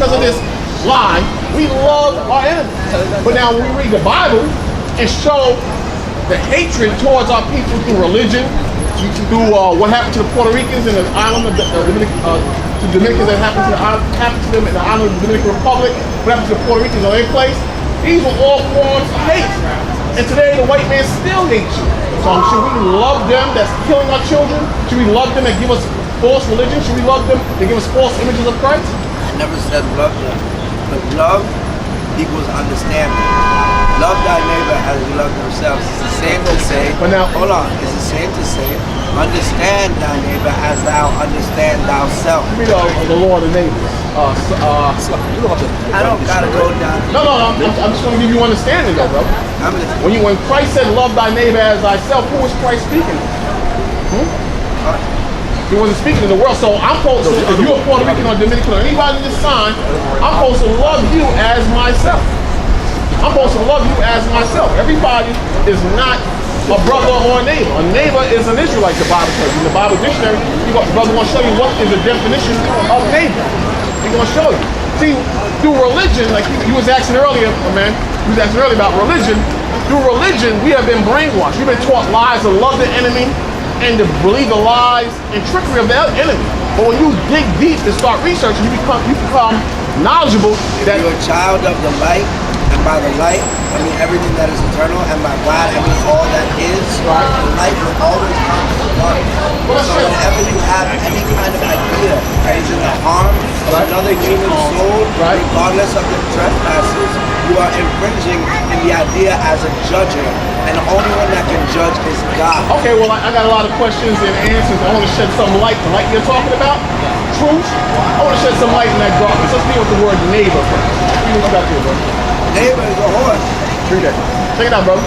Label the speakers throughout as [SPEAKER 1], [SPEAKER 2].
[SPEAKER 1] because of this lie, we love our enemies. But now when we read the Bible and show the hatred towards our people through religion, through what happened to the Puerto Ricans in the island of the Dominicans that happened to them in the island of the Dominican Republic, what happened to the Puerto Ricans in their place, these were all forms of hate. And today the white man still hates you. So should we love them that's killing our children? Should we love them that give us false religion? Should we love them that give us false images of Christ?
[SPEAKER 2] I never said love them, but love equals understanding. Love thy neighbor as you love themselves. It's the same to say,
[SPEAKER 1] but now,
[SPEAKER 2] hold on, it's the same to say, understand thy neighbor as thou understand thyself.
[SPEAKER 1] Let me go the law of the neighbors.
[SPEAKER 2] I don't gotta go down.
[SPEAKER 1] No, I'm just going to give you understanding though, bro. When Christ said love thy neighbor as thyself, who was Christ speaking to? He wasn't speaking to the world. So I'm supposed to, if you're a Puerto Rican or Dominican or anybody in this sign, I'm supposed to love you as myself. I'm supposed to love you as myself. Everybody is not a brother or a neighbor. A neighbor is an Israelite, the Bible tells you. In the Bible dictionary, the brother going to show you what is the definition of neighbor. He's going to show you. See, through religion, like you was asking earlier, man, you was asking earlier about religion. Through religion, we have been brainwashed. We've been taught lies to love the enemy and to believe the lies and trickery of the enemy. But when you dig deep and start researching, you become knowledgeable that
[SPEAKER 2] you're a child of the light. And by the light, I mean everything that is eternal, and by God, I mean all that is. Right. The light will always come to the dark. So whenever you have any kind of idea that is in the harm of another human soul, regardless of the trespasses, you are infringing in the idea as a judger. And the only one that can judge is God. Okay, well, I got a lot of questions and answers. I want to shed some light. The light you're talking about, truth. I want to shed some light in that darkness. Let's deal with the word neighbor first. What you got here, bro? Neighbor is a horse.
[SPEAKER 1] Read that. Check it out, bro.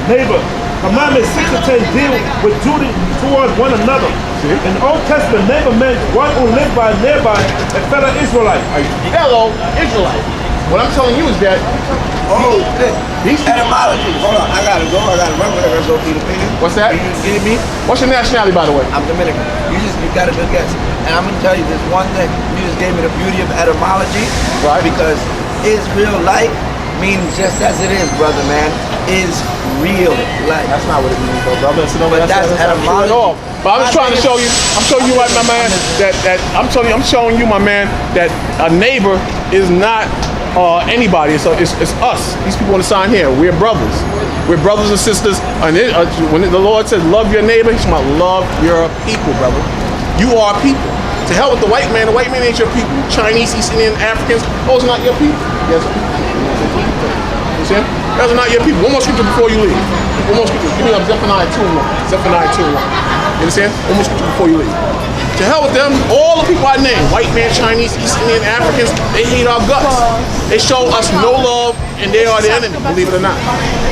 [SPEAKER 3] Neighbor. Commandment 6 and 10 deal with duty towards one another. See? In the Old Testament, neighbor meant one who lived by nearby a fellow Israelite.
[SPEAKER 1] Hello, Israelite. What I'm telling you is that
[SPEAKER 2] these etymology. Hold on, I gotta go. I gotta run. I gotta go feed the pig.
[SPEAKER 1] What's that?
[SPEAKER 2] You me?
[SPEAKER 1] What's your nationality, by the way?
[SPEAKER 2] I'm Dominican. You got a good guess. And I'm gonna tell you this one thing. You just gave me the beauty of etymology,
[SPEAKER 1] right?
[SPEAKER 2] Because Israelite means just as it is, brother, man. Is real life.
[SPEAKER 1] That's not what it means, though, brother.
[SPEAKER 2] But that's etymology.
[SPEAKER 1] But I'm just trying to show you. I'm showing you, right, my man. I'm showing you, my man, that a neighbor is not anybody. It's us. These people on the sign here. We're brothers. We're brothers and sisters. And when the Lord says love your neighbor, He's talking about love your people, brother. You are people. To hell with the white man. The white man ain't your people. Chinese, East Indian, Africans, those are not your people. Yes. You see? Those are not your people. One more scripture before you leave. One more scripture. Give me up Zephaniah 2:1. Zephaniah 2:1. You understand? One more scripture before you leave. To hell with them, all the people I named, white man, Chinese, East Indian, Africans, they hate our guts. They show us no love, and they are the enemy, believe it or not.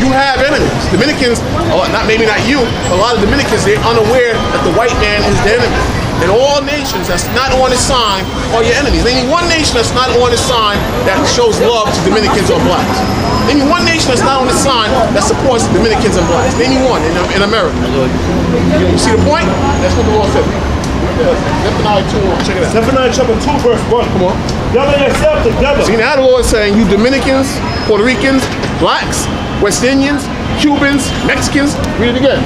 [SPEAKER 1] You have enemies. Dominicans, maybe not you, but a lot of Dominicans, they're unaware that the white man is the enemy. And all nations that's not on this sign are your enemies. There ain't one nation that's not on this sign that shows love to Dominicans or blacks. There ain't one nation that's not on this sign that supports Dominicans and blacks. There ain't one in America. You see the point? That's what the Lord said. Zephaniah 2, check it out.
[SPEAKER 3] Zephaniah chapter 2, verse 1.
[SPEAKER 1] Come on.
[SPEAKER 3] Gather yourself together.
[SPEAKER 1] See, now the Lord is saying, you Dominicans, Puerto Ricans, blacks, West Indians, Cubans, Mexicans, read it again.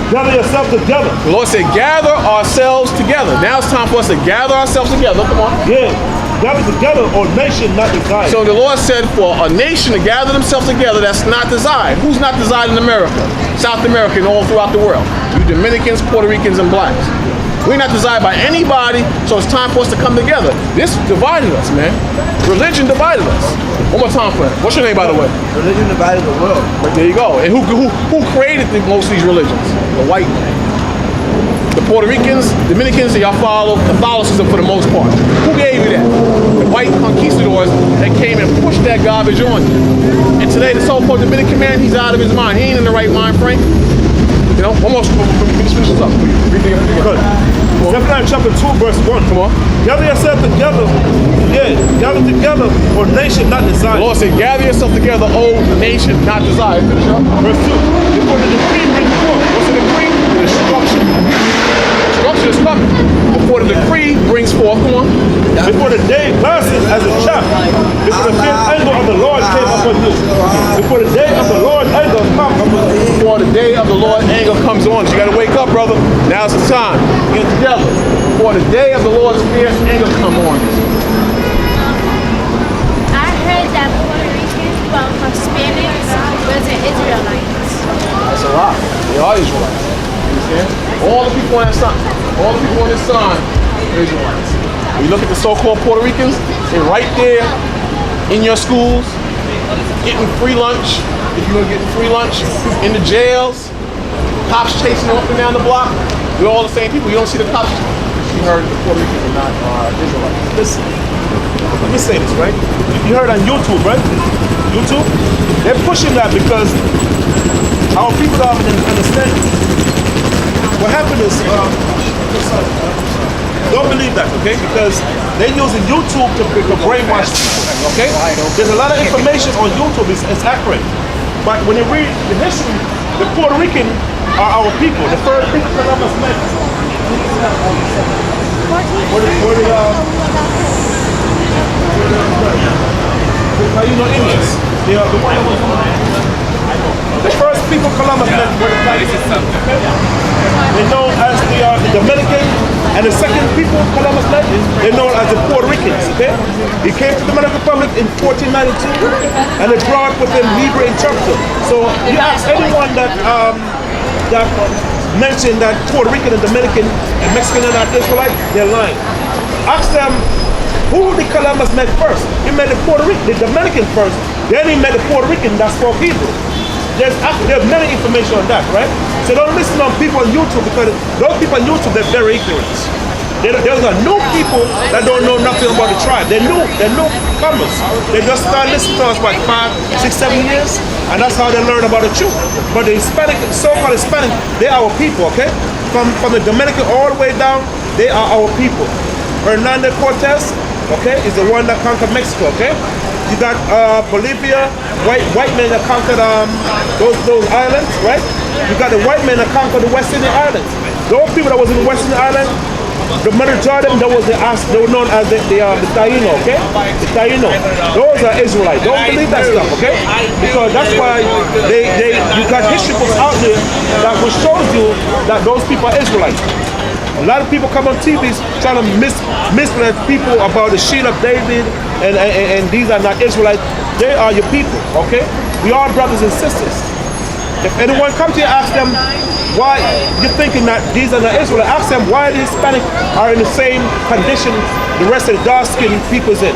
[SPEAKER 3] Gather yourself together.
[SPEAKER 1] The Lord said, gather ourselves together. Now it's time for us to gather ourselves together. Come on.
[SPEAKER 3] Yeah. Gather together, or nation not desired.
[SPEAKER 1] So the Lord said for a nation to gather themselves together, that's not desired. Who's not desired in America? South America and all throughout the world. You Dominicans, Puerto Ricans, and blacks. We're not desired by anybody, so it's time for us to come together. This divided us, man. Religion divided us. One more time for it. What's your name, by the way?
[SPEAKER 2] Religion divided the world.
[SPEAKER 1] Right, there you go. And who created most of these religions? The white man. The Puerto Ricans, Dominicans, y'all follow Catholicism for the most part. Who gave you that? The white conquistadors that came and pushed that garbage on you. And today, the so-called Dominican man, he's out of his mind. He ain't in the right mind frame. You know, almost, finish this up.
[SPEAKER 3] Good. Zephaniah chapter 2, verse 1. Come on. Gather yourself together. Yeah, gather together, or nation not desired.
[SPEAKER 1] The Lord said, gather yourself together, O nation not desired. Finish up.
[SPEAKER 3] Verse 2. Before the decree brings forth.
[SPEAKER 1] What's the decree? The destruction. Destruction is coming. Before the decree brings forth, come on.
[SPEAKER 3] Before the day passes as a
[SPEAKER 1] us a time to get together before the day of the Lord's fierce anger come on us.
[SPEAKER 4] I heard that Puerto Ricans, well, Hispanics, wasn't Israelites.
[SPEAKER 1] That's a lie. They are Israelites. You understand? All the people on that sign, all the people on this sign are Israelites. When you look at the so-called Puerto Ricans, they're right there in your schools, getting free lunch. If you're getting free lunch, in the jails, cops chasing you up and down the block. We're all the same people. You don't see the cops. You heard the Puerto Ricans are not Israelites.
[SPEAKER 3] Listen, let me say this, right? You heard on YouTube, right? YouTube? They're pushing that because our people don't understand. What happened is, don't believe that, okay? Because they're using YouTube to brainwash people, okay? There's a lot of information on YouTube, it's accurate. But when you read the history, the Puerto Rican are our people. The first people Columbus met. Taino Indians. They are the one that was the first people Columbus met were the Taino. They're known as the Dominican, and the second people Columbus met, they're known as the Puerto Ricans. Okay, he came to the Dominican Republic in 1492, and they brought with him Hebrew interpreter. So you ask anyone that mentioned that Puerto Rican and Dominican and Mexican are not Israelite, they're lying. Ask them who did Columbus met first. He met the Puerto Rican, the Dominican first, then he met the Puerto Rican that spoke Hebrew. There's many information on that, right? So don't listen on people on YouTube, because those people on YouTube, they're very ignorant. There's a new people that don't know nothing about the tribe. They're newcomers. They just start listening to us like 5, 6, 7 years, and that's how they learn about the truth. But the Hispanic, so-called Hispanic, they're our people, okay? From the Dominican all the way down, they are our people. Hernandez Cortez, okay, is the one that conquered Mexico, okay? You got Bolivia, white men that conquered those islands, right? You got the white men that conquered the West Indian Islands. Those people that was in the West Indian Islands, the majority of them, they were known as the Taino, okay? The Taino. Those are Israelites. Don't believe that stuff, okay? Because that's why you got history books out there that will show you that those people are Israelites. A lot of people come on TVs trying to mislead people about the shield of David, and these are not Israelites. They are your people, okay? We are brothers and sisters. If anyone comes to you, ask them why you're thinking that these are not Israelites. Ask them why the Hispanic are in the same condition the rest of the dark-skinned people's in.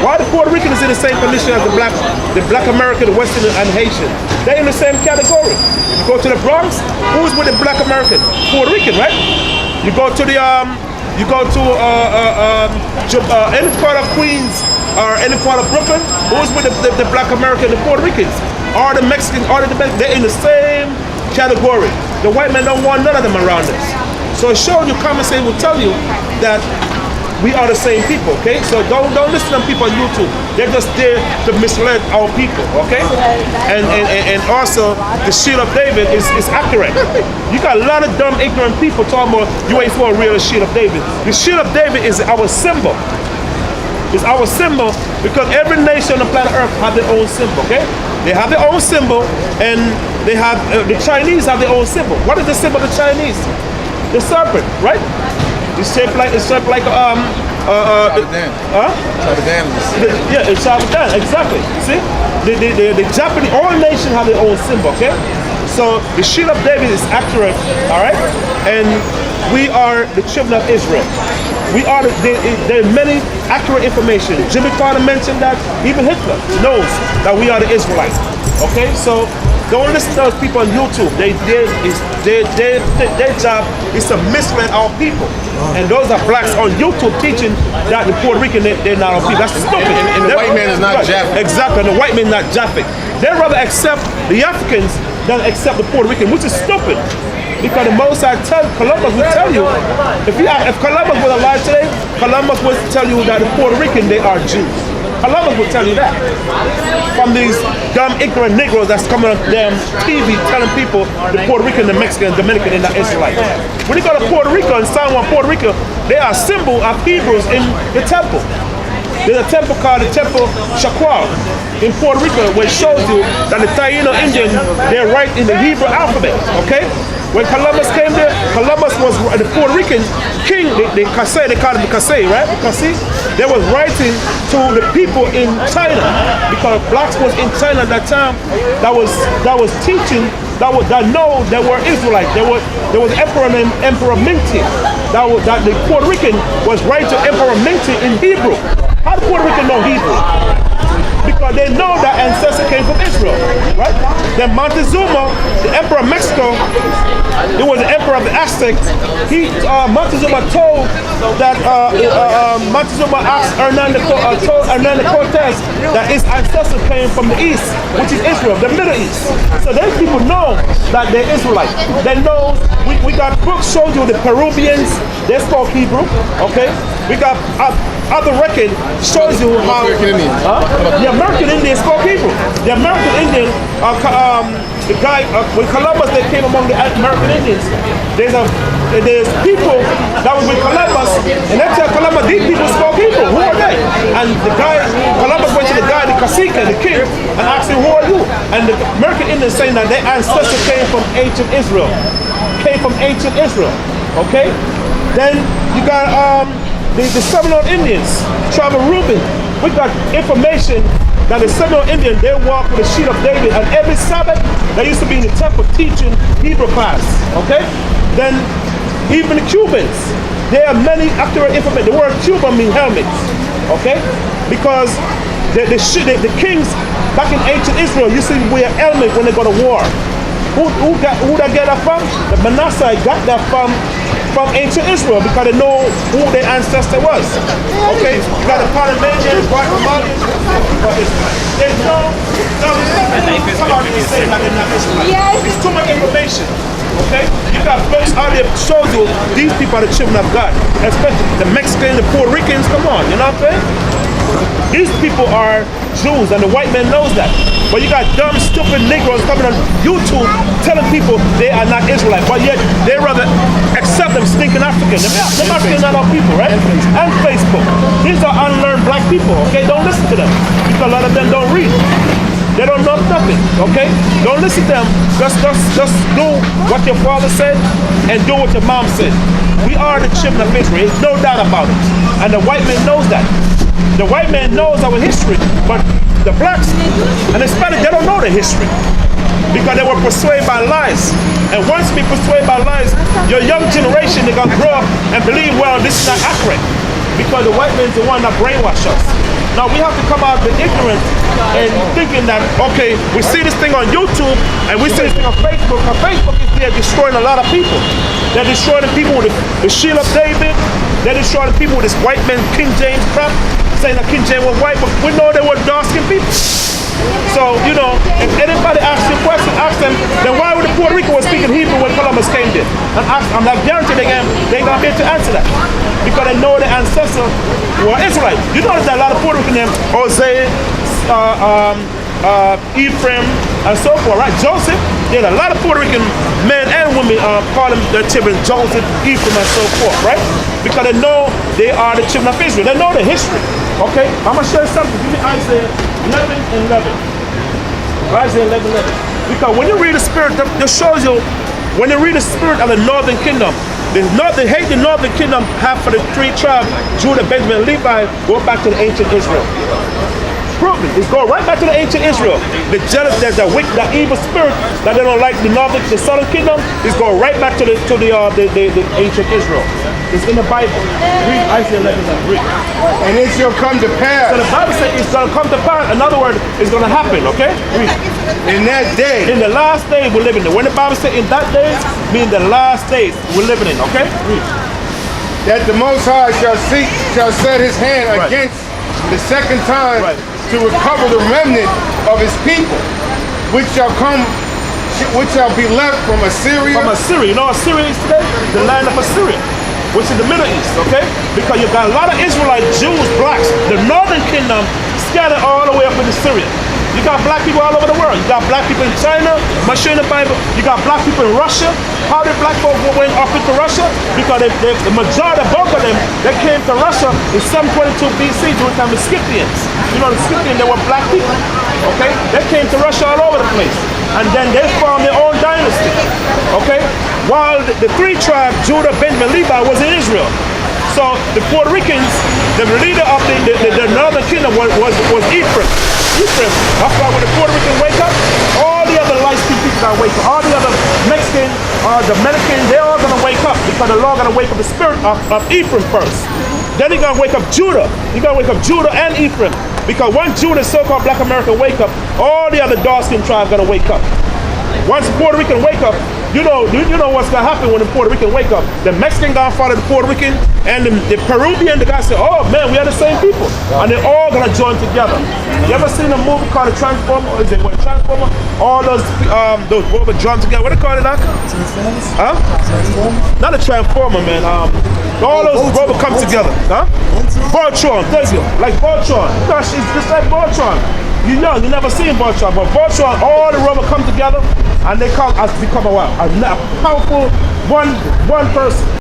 [SPEAKER 3] Why the Puerto Rican is in the same condition as the black American, the Western, and Haitian. They're in the same category. You go to the Bronx, who's with the black American? Puerto Rican, right? You go to any part of Queens or any part of Brooklyn, who's with the black American, the Puerto Ricans, or the Mexicans, or the Dominican? They're in the same category. The white men don't want none of them around us. So showing you, conversation will tell you that we are the same people, okay? So don't listen to people on YouTube. They're just there to mislead our people, okay? And also, the shield of David is accurate. You got a lot of dumb, ignorant people talking about you ain't for a real shield of David. The shield of David is our symbol. It's our symbol because every nation on the planet Earth have their own symbol, okay? They have their own symbol, and they have the Chinese have their own symbol. What is the symbol of the Chinese? The serpent, right? It's shaped like Sabadan. Yeah, it's Sabadan, exactly. See? The Japanese, all nations have their own symbol, okay? So the shield of David is accurate, all right? And we are the children of Israel. We are there are many accurate information. Jimmy Carter mentioned that. Even Hitler knows that we are the Israelites. Okay, so don't listen to those people on YouTube. Their job is to mislead our people. And those are blacks on YouTube teaching that the Puerto Rican, they're not our people. That's stupid.
[SPEAKER 1] And the white man is not Japhet.
[SPEAKER 3] Exactly, and the white man is not Japhet. They'd rather accept the Africans than accept the Puerto Rican, which is stupid. Because the most Columbus would tell you, if Columbus was alive today, Columbus would tell you that the Puerto Rican, they are Jews. Columbus would tell you that. From these dumb, ignorant Negroes that's coming on damn TV telling people the Puerto Rican, the Mexican, the Dominican, and the Israelites. When you go to Puerto Rico and San Juan, Puerto Rico, they are a symbol of Hebrews in the temple. There's a temple called the Temple Shaqual in Puerto Rico, where it shows you that the Taino Indian, they're right in the Hebrew alphabet, okay? When Columbus came there, Columbus was the Puerto Rican king, they called him the Casey, right? Casey? They was writing to the people in China because blacks was in China at that time that was teaching that know they were Israelites. There was Emperor named Emperor Minty that the Puerto Rican was writing to Emperor Minty in Hebrew. How do Puerto Rican know Hebrew? Because they know that ancestor came from Israel, right? Then Montezuma, the emperor of Mexico, he was the emperor of the Aztecs. Montezuma told that Montezuma asked told Hernando Cortez that his ancestor came from the east, which is Israel, the Middle East. So these people know that they're Israelites. They know we got books showing you the Peruvians, they spoke Hebrew, okay? We got other record shows you how the American Indians spoke Hebrew. The American Indian, the guy when Columbus they came among the American Indians. There's people that was with Columbus, and they tell Columbus these people spoke Hebrew. Who are they? And the guy Columbus went to the guy, the cacique, the king, and asked him, "Who are you?" And the American Indians saying that their ancestor came from ancient Israel. Okay. Then you got the Seminole Indians, tribe of Reuben. We got information that the Seminole Indians, they walk with a sheet of David, and every Sabbath they used to be in the temple teaching Hebrew class. Okay? Then even the Cubans, there are many accurate information. The word Cuban means helmets. Okay? Because the kings back in ancient Israel used to wear helmets when they go to war. Who that get that from? The Manasseh got that from ancient Israel because they know who their ancestor was. Okay, you got the Panamanians, Guatemalans, there's no say that they're not Israelites. It's too much information. Okay, you got folks out there show you these people are the children of God, especially the Mexicans, the Puerto Ricans. Come on, you know what I'm saying? These people are Jews, and the white man knows that. But you got dumb, stupid Negroes coming on YouTube telling people they are not Israelites, but yet they rather accept them stinking Africans. They're Africans not our people, right? And Facebook. These are unlearned black people, okay? Don't listen to them because a lot of them don't read. They don't know nothing, okay? Don't listen to them. Just do what your father said and do what your mom said. We are the children of Israel, no doubt about it. And the white man knows that. The white man knows our history, but the blacks and the Hispanics, they don't know the history because they were persuaded by lies. And once we persuaded by lies, your young generation, they're going to grow up and believe, well, this is not accurate because the white man's the one that brainwashed us. Now we have to come out of the ignorance and thinking that, okay, we see this thing on YouTube and we see this thing on Facebook. Now Facebook is there destroying a lot of people. They're destroying the people with the shield of David. They're destroying the people with this white man, King James crap, saying that King James was white, but we know they were dark-skinned people. So, you know, if anybody asks you a question, ask them, then why would the Puerto Rican was speaking Hebrew when Columbus came there? And I'm not guaranteed they're going to be able to answer that. Because they know their ancestors were Israelites. You notice that a lot of Puerto Rican names, Jose, Ephraim, and so forth, right? Joseph, a lot of Puerto Rican men and women call them their children Joseph, Ephraim, and so forth, right? Because they know they are the children of Israel. They know the history. Okay? I'm going to show you something. Give me Isaiah 11 and 11. Isaiah 11 and 11. Because when you read the Spirit, it shows you, when you read the Spirit of the northern kingdom, the hate the northern kingdom have for the three tribes, Judah, Benjamin, and Levi, go back to the ancient Israel. Prove it. It's going right back to the ancient Israel. The jealous, there's that wicked, that evil spirit that they don't like the southern kingdom is going right back to the ancient Israel. It's in the Bible. Read Isaiah 11 and read.
[SPEAKER 5] And it shall come to pass.
[SPEAKER 3] So the Bible says it's going to come to pass. In other words, it's going to happen. Okay? Read.
[SPEAKER 5] In that day.
[SPEAKER 3] In the last day we're living in. When the Bible says in that day, mean the last days we're living in. Okay? Read.
[SPEAKER 5] That the Most High shall set his hand against the second time to recover the remnant of his people, which shall be left from Assyria.
[SPEAKER 3] From Assyria. You know what Assyria is today? The land of Assyria, which is the Middle East, okay? Because you got a lot of Israelite Jews, blacks. The northern kingdom scattered all the way up in Syria. You got black people all over the world. You got black people in China, I'm sure in the Bible. You got black people in Russia. How did black folks went up into Russia? Because the majority of both of them, they came to Russia in 722 BC during the time of the Scythians. You know, the Scythians, they were black people, okay? They came to Russia all over the place. and then they formed their own dynasty. Okay? While the three tribes, Judah, Benjamin, Levi, was in Israel. So the Puerto Ricans, the leader of the northern kingdom was Ephraim. Ephraim. That's why when the Puerto Ricans wake up, all the other light-skinned people gotta wake up. All the other Mexican, Dominican, they're all gonna wake up because the Lord gonna wake up the spirit of Ephraim first. Then he's gonna wake up Judah. He's gonna wake up Judah and Ephraim. Because once Judah, so-called Black America, wake up, all the other dark-skinned tribes gonna wake up. Once the Puerto Rican wake up, you know what's gonna happen when the Puerto Rican wake up. The Mexican gonna follow the Puerto Rican, and the Peruvian, the guy say, oh man, we are the same people. And they're all gonna join together. You ever seen a movie called The Transformer? Or is it what, Transformer? All those robots join together. What do they call it, Doc?
[SPEAKER 2] Transformers?
[SPEAKER 3] Huh?
[SPEAKER 2] Transformers?
[SPEAKER 3] Not a Transformer, man. All those robots come together. Huh? Voltron, thank you. Like Voltron. Gosh, it's just like Voltron. You young, you never seen Voltron, but Voltron, all the robots come together and they become a powerful one person.